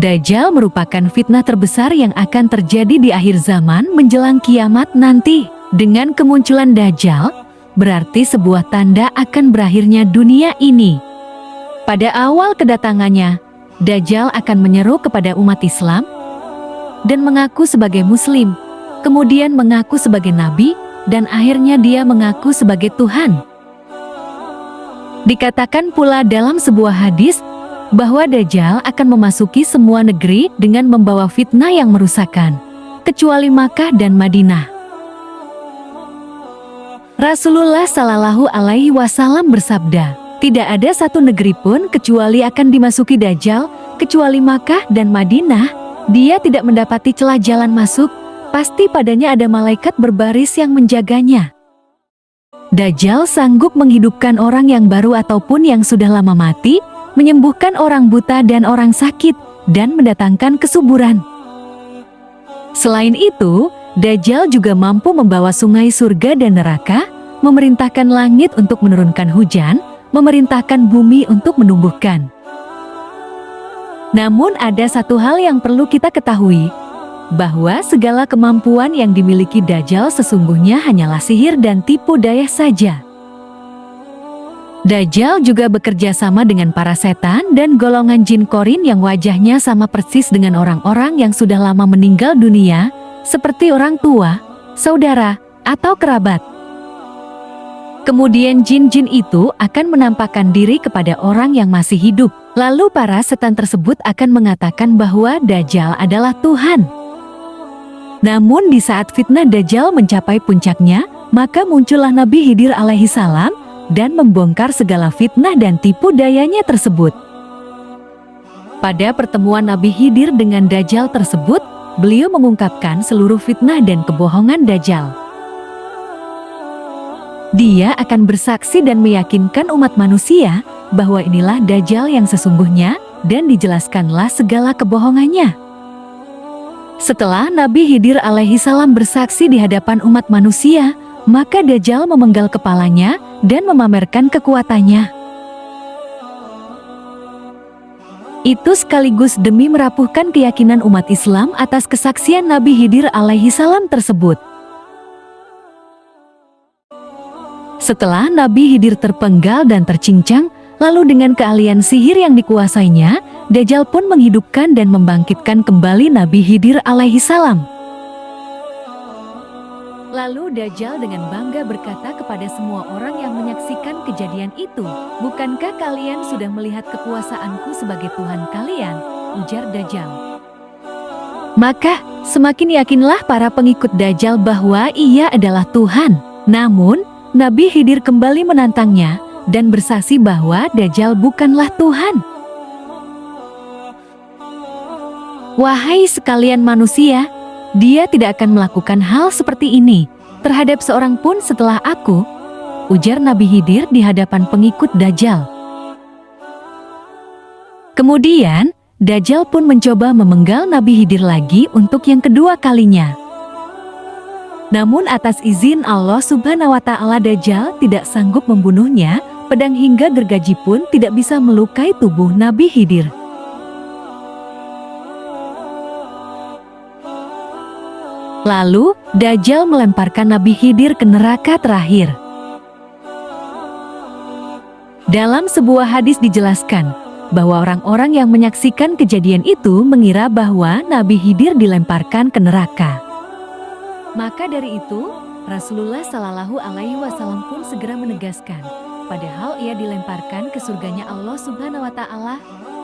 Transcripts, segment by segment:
Dajjal merupakan fitnah terbesar yang akan terjadi di akhir zaman menjelang kiamat nanti. Dengan kemunculan Dajjal, berarti sebuah tanda akan berakhirnya dunia ini. Pada awal kedatangannya, Dajjal akan menyeru kepada umat Islam dan mengaku sebagai Muslim, kemudian mengaku sebagai Nabi, dan akhirnya dia mengaku sebagai Tuhan. Dikatakan pula dalam sebuah hadis, bahwa Dajjal akan memasuki semua negeri dengan membawa fitnah yang merusakkan, kecuali Makkah dan Madinah. Rasulullah Shallallahu Alaihi Wasallam bersabda, tidak ada satu negeri pun kecuali akan dimasuki Dajjal, kecuali Makkah dan Madinah. Dia tidak mendapati celah jalan masuk, pasti padanya ada malaikat berbaris yang menjaganya. Dajjal sanggup menghidupkan orang yang baru ataupun yang sudah lama mati, menyembuhkan orang buta dan orang sakit, dan mendatangkan kesuburan. Selain itu, Dajjal juga mampu membawa sungai surga dan neraka, memerintahkan langit untuk menurunkan hujan, memerintahkan bumi untuk menumbuhkan. Namun ada satu hal yang perlu kita ketahui, bahwa segala kemampuan yang dimiliki Dajjal sesungguhnya hanyalah sihir dan tipu daya saja. Dajjal juga bekerja sama dengan para setan dan golongan jin korin yang wajahnya sama persis dengan orang-orang yang sudah lama meninggal dunia, seperti orang tua, saudara, atau kerabat. Kemudian jin-jin itu akan menampakkan diri kepada orang yang masih hidup. Lalu para setan tersebut akan mengatakan bahwa Dajjal adalah Tuhan. Namun di saat fitnah Dajjal mencapai puncaknya, maka muncullah Nabi Khidir alaihi salam dan membongkar segala fitnah dan tipu dayanya tersebut. Pada pertemuan Nabi Khidir dengan Dajjal tersebut, beliau mengungkapkan seluruh fitnah dan kebohongan Dajjal. Dia akan bersaksi dan meyakinkan umat manusia bahwa inilah Dajjal yang sesungguhnya, dan dijelaskanlah segala kebohongannya. Setelah Nabi Khidir alaihi salam bersaksi di hadapan umat manusia, maka Dajjal memenggal kepalanya dan memamerkan kekuatannya. Itu sekaligus demi merapuhkan keyakinan umat Islam atas kesaksian Nabi Khidir alaihi salam tersebut. Setelah Nabi Khidir terpenggal dan tercincang, lalu dengan keahlian sihir yang dikuasainya, Dajjal pun menghidupkan dan membangkitkan kembali Nabi Khidir alaihi salam. Lalu Dajjal dengan bangga berkata kepada semua orang yang menyaksikan kejadian itu, bukankah kalian sudah melihat kekuasaanku sebagai Tuhan kalian? Ujar Dajjal. Maka, semakin yakinlah para pengikut Dajjal bahwa ia adalah Tuhan. Namun, Nabi Khidir kembali menantangnya dan bersaksi bahwa Dajjal bukanlah Tuhan. Wahai sekalian manusia, dia tidak akan melakukan hal seperti ini terhadap seorang pun setelah aku, ujar Nabi Khidir di hadapan pengikut Dajjal. Kemudian, Dajjal pun mencoba memenggal Nabi Khidir lagi untuk yang kedua kalinya. Namun atas izin Allah Subhanahu wa Ta'ala, Dajjal tidak sanggup membunuhnya, pedang hingga gergaji pun tidak bisa melukai tubuh Nabi Khidir. Lalu, Dajjal melemparkan Nabi Khidir ke neraka terakhir. Dalam sebuah hadis dijelaskan bahwa orang-orang yang menyaksikan kejadian itu mengira bahwa Nabi Khidir dilemparkan ke neraka. Maka dari itu, Rasulullah Shallallahu Alaihi Wasallam pun segera menegaskan, padahal ia dilemparkan ke surganya Allah Subhanahu wa Ta'ala,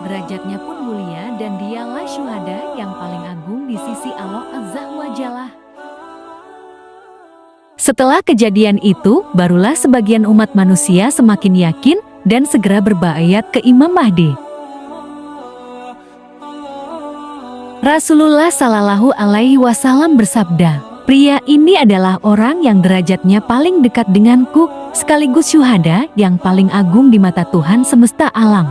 derajatnya pun mulia dan dialah syuhada yang paling agung di sisi Allah Azza wa Jalla. Setelah kejadian itu, barulah sebagian umat manusia semakin yakin dan segera berbaiat ke Imam Mahdi. Rasulullah Shallallahu Alaihi Wasallam bersabda, pria ini adalah orang yang derajatnya paling dekat denganku, sekaligus syuhada yang paling agung di mata Tuhan semesta alam.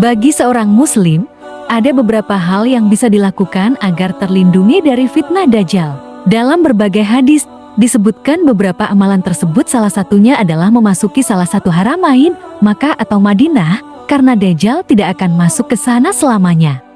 Bagi seorang muslim, ada beberapa hal yang bisa dilakukan agar terlindungi dari fitnah Dajjal. Dalam berbagai hadis, disebutkan beberapa amalan tersebut, salah satunya adalah memasuki salah satu haramain, Makkah atau Madinah, karena Dajjal tidak akan masuk ke sana selamanya.